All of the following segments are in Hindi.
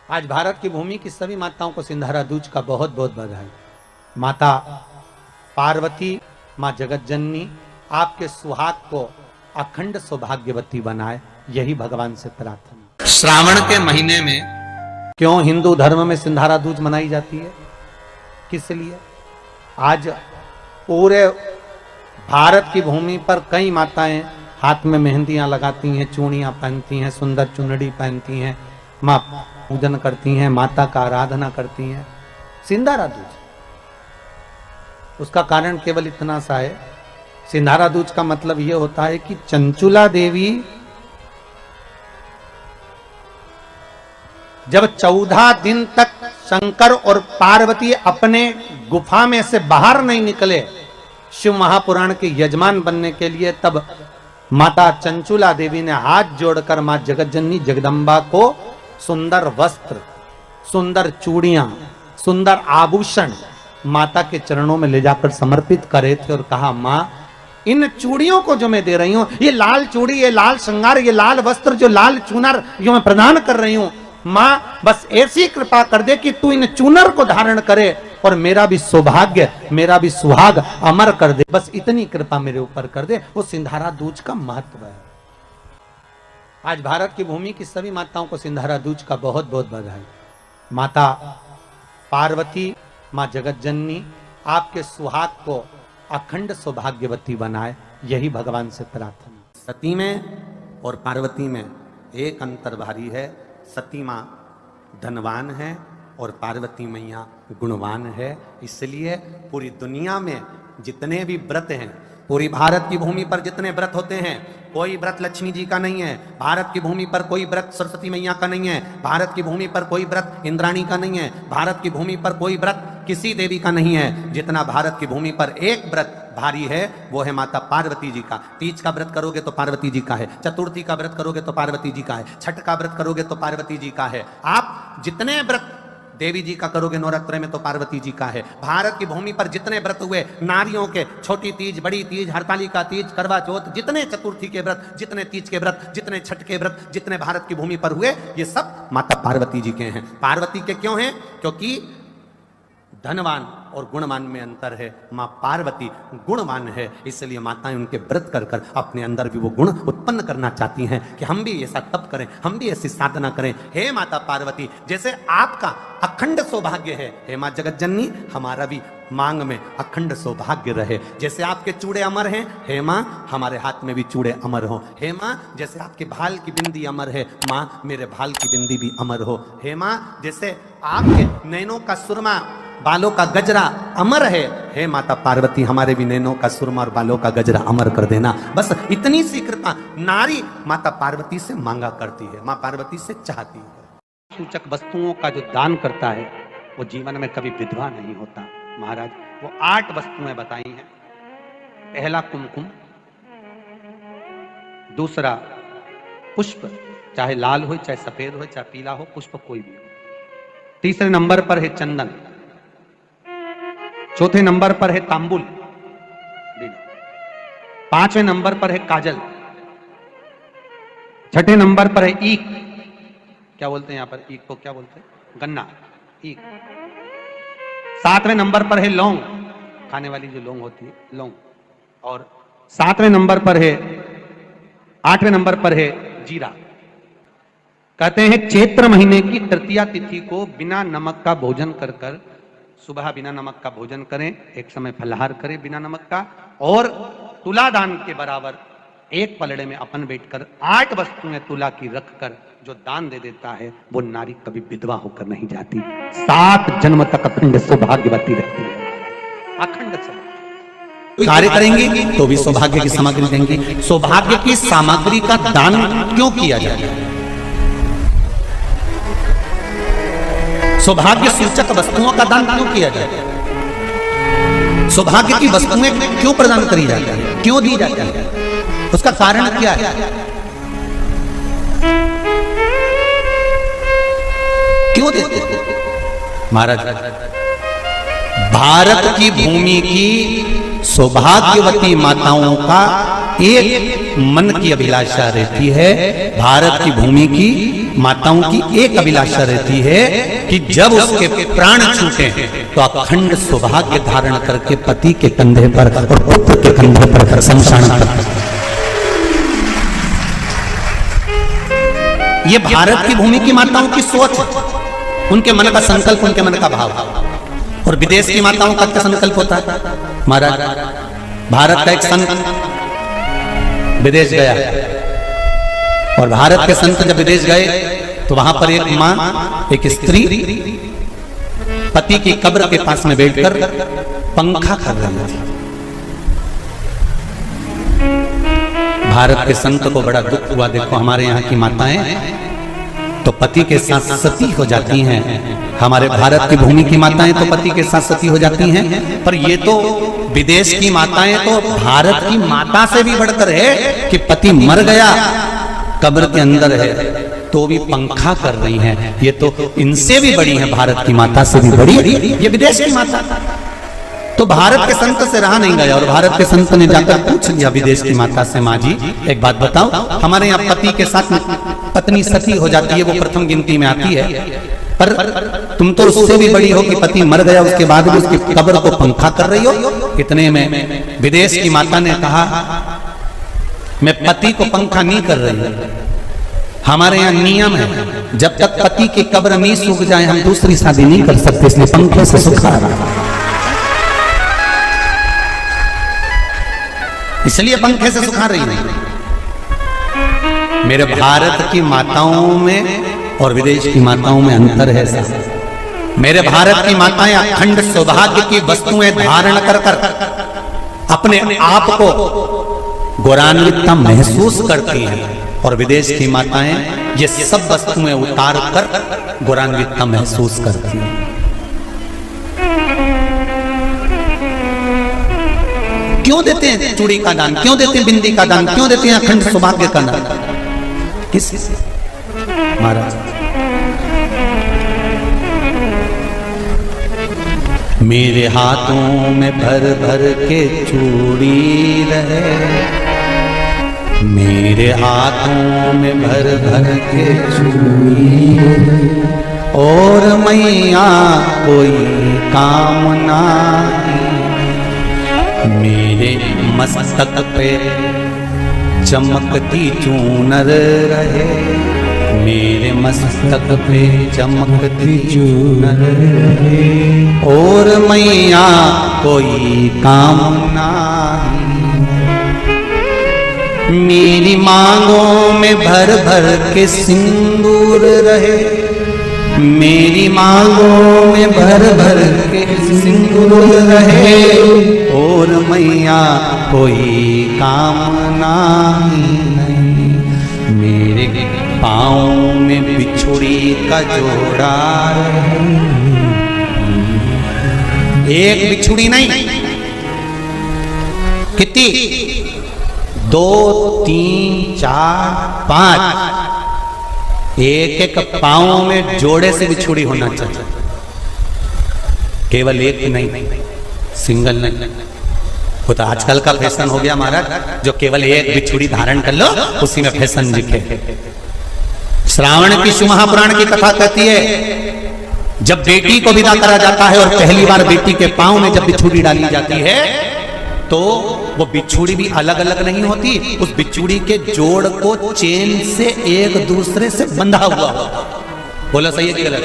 आज भारत की भूमि की सभी माताओं को सिंधारा दूज का बहुत बहुत बधाई। माता पार्वती, माँ जगत जननी आपके सुहाग को अखंड सौभाग्यवती बनाए, यही भगवान से प्रार्थना। श्रावण के महीने में क्यों हिंदू धर्म में सिंधारा दूज मनाई जाती है, किस लिए? आज पूरे भारत की भूमि पर कई माताएं हाथ में मेहंदियां लगाती हैं, चूड़ियां पहनती हैं, सुंदर चुनरी पहनती हैं, मां पूजन करती हैं, माता का आराधना करती हैं। सिंधारा दूज, उसका कारण केवल इतना सा है, सिंधारा दूज का मतलब यह होता है कि चंचुला देवी जब 14 दिन तक शंकर और पार्वती अपने गुफा में से बाहर नहीं निकले शिव महापुराण के यजमान बनने के लिए, तब माता चंचुला देवी ने हाथ जोड़कर मां जगतजननी जगदम्बा को सुंदर वस्त्र, सुंदर चूड़ियां, सुंदर आभूषण माता के चरणों में ले जाकर समर्पित करे थे और कहा, मां इन चूड़ियों को जो मैं दे रही हूं, ये लाल चूड़ी, ये लाल श्रृंगार, ये लाल वस्त्र, जो लाल चूनर जो मैं प्रदान कर रही हूं, मां बस ऐसी कृपा कर दे कि तू इन चूनर को धारण करे और मेरा भी सौभाग्य, मेरा भी सुहाग अमर कर दे, बस इतनी कृपा मेरे ऊपर कर दे। वो सिंधारा दूज का महत्व है। आज भारत की भूमि की सभी माताओं को सिंधारा दूज का बहुत बहुत बधाई। माता पार्वती, मां जगत जननी आपके सुहाग को अखंड सौभाग्यवती बनाए, यही भगवान से प्रार्थना। सती में और पार्वती में एक अंतर भारी है। सती मां धनवान है और पार्वती मैया गुणवान है। इसलिए पूरी दुनिया में जितने भी व्रत हैं, पूरी भारत की भूमि पर जितने व्रत होते हैं, कोई व्रत लक्ष्मी जी का नहीं है, भारत की भूमि पर कोई व्रत सरस्वती मैया का नहीं है, भारत की भूमि पर कोई व्रत इंद्राणी का नहीं है, भारत की भूमि पर कोई व्रत किसी देवी का नहीं है। जितना भारत की भूमि पर एक व्रत भारी है वो है माता पार्वती जी का। तीज का व्रत करोगे तो पार्वती जी का है, चतुर्थी का व्रत करोगे तो पार्वती जी का है, छठ का व्रत करोगे तो पार्वती जी का है। आप जितने व्रत देवी जी का करोगे नवरात्र में तो पार्वती जी का है। भारत की भूमि पर जितने व्रत हुए नारियों के, छोटी तीज, बड़ी तीज, हरतालिका तीज, करवा चौथ, जितने चतुर्थी के व्रत, जितने तीज के व्रत, जितने छठ के व्रत, जितने भारत की भूमि पर हुए, ये सब माता पार्वती जी के हैं। पार्वती के क्यों हैं? क्योंकि धनवान और गुणवान में अंतर है। मां पार्वती गुणवान है, इसलिए माताएं उनके व्रत कर कर अपने अंदर भी वो गुण उत्पन्न करना चाहती हैं कि हम भी ऐसा तप करें, हम भी ऐसी साधना करें। हे माता पार्वती, जैसे आपका अखंड सौभाग्य है, हे मां जगत जननी हमारा भी मांग में अखंड सौभाग्य रहे। जैसे आपके चूड़े अमर हैं, हे मां हमारे हाथ में भी चूड़े अमर हो। हे मां जैसे आपके भाल की बिंदी अमर है, मां मेरे भाल की बिंदी भी अमर हो। हे मां जैसे आपके नैनों का सुरमा, बालों का गजरा अमर है, हे माता पार्वती हमारे भी नैनों का सुरमा और बालों का गजरा अमर कर देना। बस इतनी सी कृपा नारी माता पार्वती से मांगा करती है, मां पार्वती से चाहती है। सूचक वस्तुओं का जो दान करता है वो जीवन में कभी विधवा नहीं होता। महाराज वो 8 वस्तुएं बताई हैं। पहला कुमकुम, दूसरा पुष्प, चाहे लाल हो, चाहे सफेद हो, चाहे पीला हो, पुष्प कोई भी हो। तीसरे नंबर पर है चंदन, चौथे नंबर पर है तांबुल, पांचवें नंबर पर है काजल, छठे नंबर पर है ईख, क्या बोलते हैं यहां पर ईख को, क्या बोलते हैं, गन्ना, ईख। सातवें नंबर पर है लौंग, खाने वाली जो लौंग होती है, लौंग। और सातवें नंबर पर है, 8वें नंबर पर है जीरा। कहते हैं चैत्र महीने की तृतीया तिथि को बिना नमक का भोजन कर कर, सुबह बिना नमक का भोजन करें, एक समय फलाहार करें बिना नमक का, और तुला दान के बराबर एक पलड़े में अपन बैठकर 8 वस्तुएं तुला की रखकर जो दान दे देता है वो नारी कभी विधवा होकर नहीं जाती, 7 जन्म तक अखंड सौभाग्यवती रहती है। अखंड सौभाग्य कार्य करेंगे तो भी सौभाग्य की सामग्री देंगे। सौभाग्य की सामग्री का दान क्यों किया जाता है? सौभाग्य सूचक वस्तुओं का दान क्यों किया जाता है? सौभाग्य की वस्तुएं क्यों प्रदान करी जाती है, क्यों दी जाती है? उसका कारण क्या है? क्यों देते हैं? महाराज भारत की भूमि की सौभाग्यवती माताओं का एक मन की अभिलाषा रहती है, भारत की भूमि की माताओं की एक अभिलाषा रहती है कि जब उसके प्राण छूटे तो अखंड सौभाग्य धारण करके पति के कंधे पर और पुत्र के कंधे पर शमशान पर। ये भारत की भूमि की माताओं की सोच, उनके मन का संकल्प, उनके मन का भाव। और विदेश की माताओं का क्या संकल्प होता है? महाराज, भारत का एक संत विदेश गया और भारत के संत जब विदेश गए तो वहां पर एक मां, एक स्त्री पति की कब्र के पास में बैठकर पंखा कर रही थी। भारत के संत को बड़ा दुख हुआ, देखो हमारे यहाँ की माताएं तो पति के साथ सती हो जाती हैं, हमारे भारत की भूमि की माताएं तो पति के साथ सती हो जाती हैं, पर ये तो विदेश की माताएं तो भारत की माता से भी बढ़कर है कि पति मर गया, कब्र के अंदर है तो भी पंखा कर रही हैं। ये तो इनसे भी बड़ी है, भारत की माता से भी बड़ी ये विदेश की माता। तो भारत के संत से रहा नहीं गया और भारत के संत ने जाकर पूछ लिया विदेश की माता से, माँ जी एक बात बताओ, हमारे यहाँ पति के साथ पत्नी सती हो जाती है, वो प्रथम गिनती में आती है, पर तुम तो उससे भी बड़ी हो कि पति मर गया उसके बाद भी उसकी कब्र को पंखा कर रही हो। इतने में विदेश की माता ने कहा, मैं पति को पंखा नहीं कर रही, हमारे यहाँ नियम है जब तक पति की कब्र नहीं सूख जाए हम दूसरी शादी नहीं कर सकते, इसलिए पंखे से सुखा रहा, इसलिए पंखे से सुखा रही है। मेरे भारत की माताओं में और विदेश की माताओं में अंतर है सर। मेरे भारत की माताएं अखंड सौभाग्य की वस्तुएं धारण कर कर अपने आप को गौरवान्वित महसूस करती हैं और विदेश की माताएं ये सब वस्तुएं उतार कर गौरवान्वित महसूस करती हैं। क्यों देते हैं चूड़ी का दान, क्यों देते हैं बिंदी का दान, क्यों देते हैं अखंड सौभाग्य का दान? किस महाराज? मेरे हाथों में भर भर के चूड़ी रहे, मेरे हाथों में भर भर के चूड़ी, और मैया कोई काम नहीं, मेरे मस्तक पे चमकती चूनर रहे, मेरे मस्तक पे चमकती चूनर रहे, और मैया कोई काम नहीं, मेरी मांगों में भर भर के सिंदूर रहे, मेरी मांगों में भर भर के सिंदूर रहे, और मैया कोई कामना नहीं, मेरे पाँव में बिछुड़ी का जोड़ा रहे, एक बिछुड़ी नहीं, कितनी? 2, 3, 4, 5, एक एक पाँव में जोड़े से बिछुड़ी होना चाहिए, केवल एक नहीं, सिंगल नहीं। वो तो आजकल का फैशन हो गया महाराज, जो केवल एक बिछुड़ी धारण कर लो उसी में फैशन दिखे। श्रावण की शिव महापुराण की कथा कहती है जब बेटी को विदा करा जाता है और पहली बार बेटी के पाँव में जब बिछुड़ी डाली जाती है तो वो बिछुड़ी भी अलग अलग नहीं होती, उस बिछुड़ी के जोड़ को चेन से एक दूसरे से बंधा हुआ। बोला सही है कि गलत?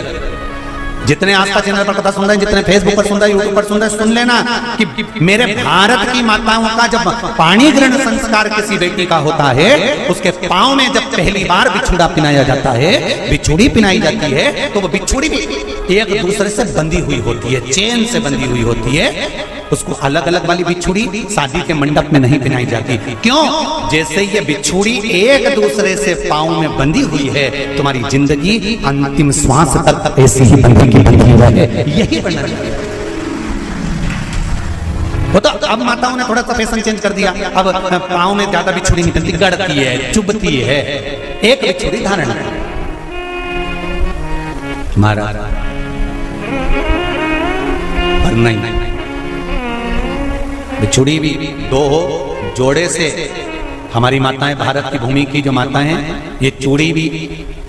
जितने आस्था चैनल पर कथा सुन रहे हैं, जितने फेसबुक पर सुन रहे हैं, यूट्यूब पर सुन रहे हैं, सुन लेना कि मेरे भारत की माताओं का जब पाणी ग्रहण संस्कार किसी बेटी का होता है, उसके पाँव में जब पहली बार बिछुड़ा पिनाया जाता है, बिछुड़ी पिनाई जाती है, तो वो बिछुड़ी भी एक दूसरे से बंधी हुई होती है, चेन से बंधी हुई होती है। उसको अलग अलग वाली बिछुड़ी शादी के मंडप में नहीं पिनाई जाती। क्यों? जैसे ये बिछुड़ी एक दूसरे से पाँव में बंधी हुई है, तुम्हारी जिंदगी अंतिम श्वास तक ऐसी ही बंधी है, यही बनना चाहिए। वो तो अब माताओं ने थोड़ा सा फैशन चेंज कर दिया, अब पाँव में ज्यादा बिछुड़ी नहीं बनती, गड़ती है, चुभती है, एक बिछुड़ी धारण है। महाराज पर नहीं, बिछुड़ी भी 2 हो, जोड़े से हमारी माताएं, भारत की भूमि की जो माताएं हैं, ये चूड़ी भी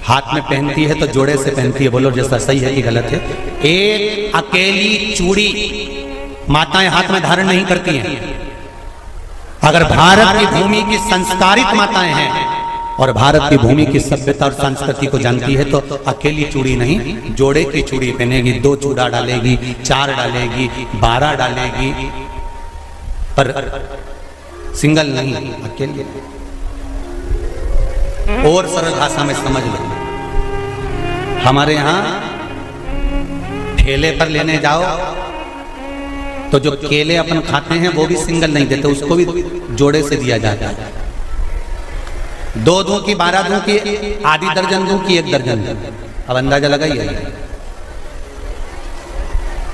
हाथ में पहनती है तो जोड़े से पहनती है। बोलो जैसा सही है कि गलत है? एक अकेली चूड़ी माताएं हाथ में धारण नहीं करती हैं। अगर भारत की भूमि की संस्कारित माताएं हैं और भारत की भूमि की सभ्यता और संस्कृति को जानती है तो अकेली चूड़ी नहीं, जोड़े की चूड़ी पहनेगी। 2 चूड़ा डालेगी, 4 डालेगी, 12 डालेगी, पर सिंगल नहीं, अकेले। और सरल भाषा में समझ लो, हमारे यहां ठेले पर लेने जाओ तो जो केले अपन खाते हैं वो भी सिंगल नहीं देते, उसको भी जोड़े से दिया जाता है। 2 दूं की, 12 दूं की, आधी दर्जन दूं की 1 दर्जन। अब अंदाजा लगाइए,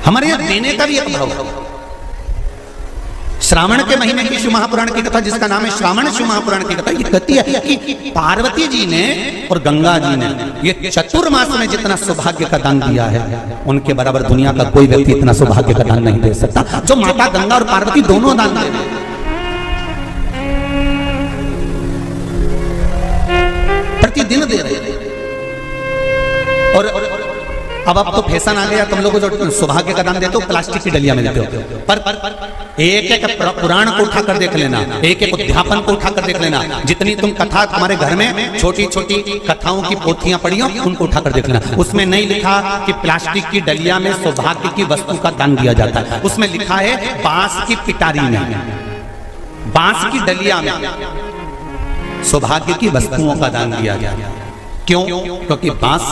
हमारे यहां देने का भी एक भाव। श्रावण के महीने की शिव महापुराण की कथा, जिसका नाम है श्रावण शिव महापुराण की कथा, ये कहती है कि पार्वती जी ने और गंगा जी ने ये चतुर्मास में जितना सौभाग्य का दान दिया है, उनके बराबर दुनिया का कोई व्यक्ति इतना सौभाग्य का दान नहीं दे सकता जो माता गंगा और पार्वती दोनों दान दे रहे हैं। प्रतिदिन दे रहे हैं। और अब तो फैशन आ गया, तुम लोगों को जो सौभाग्य का दान देते हो प्लास्टिक की डलिया में देते हो। पर एक एक पुराण को उठाकर देख लेना, एक एक उद्यापन को उठाकर देख लेना, जितनी तुम कथा तुम्हारे घर में छोटी छोटी कथाओं की पोथियां पड़ी हो उनको उठाकर देख लेना। उसमें नहीं लिखा कि प्लास्टिक की डलिया में सौभाग्य की वस्तु का दान दिया जाता है। उसमें लिखा है बांस की पिटारी में, बांस की डलिया में सौभाग्य की वस्तुओं का दान दिया गया। क्यों? क्योंकि बांस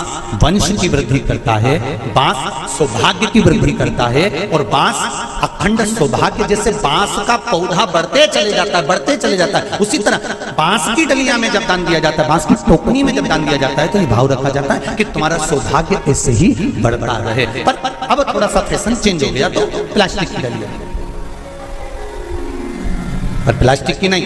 वंश की वृद्धि करता है, बांस सौभाग्य की वृद्धि करता है, और बांस अखंड सौभाग्य, जैसे बांस का पौधा बढ़ते चले जाता है, बढ़ते चले जाता है, उसी तरह बांस की डलिया में जब दान दिया जाता है, बांस की टोकनी में जब दान दिया जाता है तो ये भाव रखा जाता है कि तुम्हारा सौभाग्य ऐसे ही बढ़ता रहे। पर अब थोड़ा सा फैशन चेंज हो गया तो प्लास्टिक की डलिया, पर प्लास्टिक की नहीं,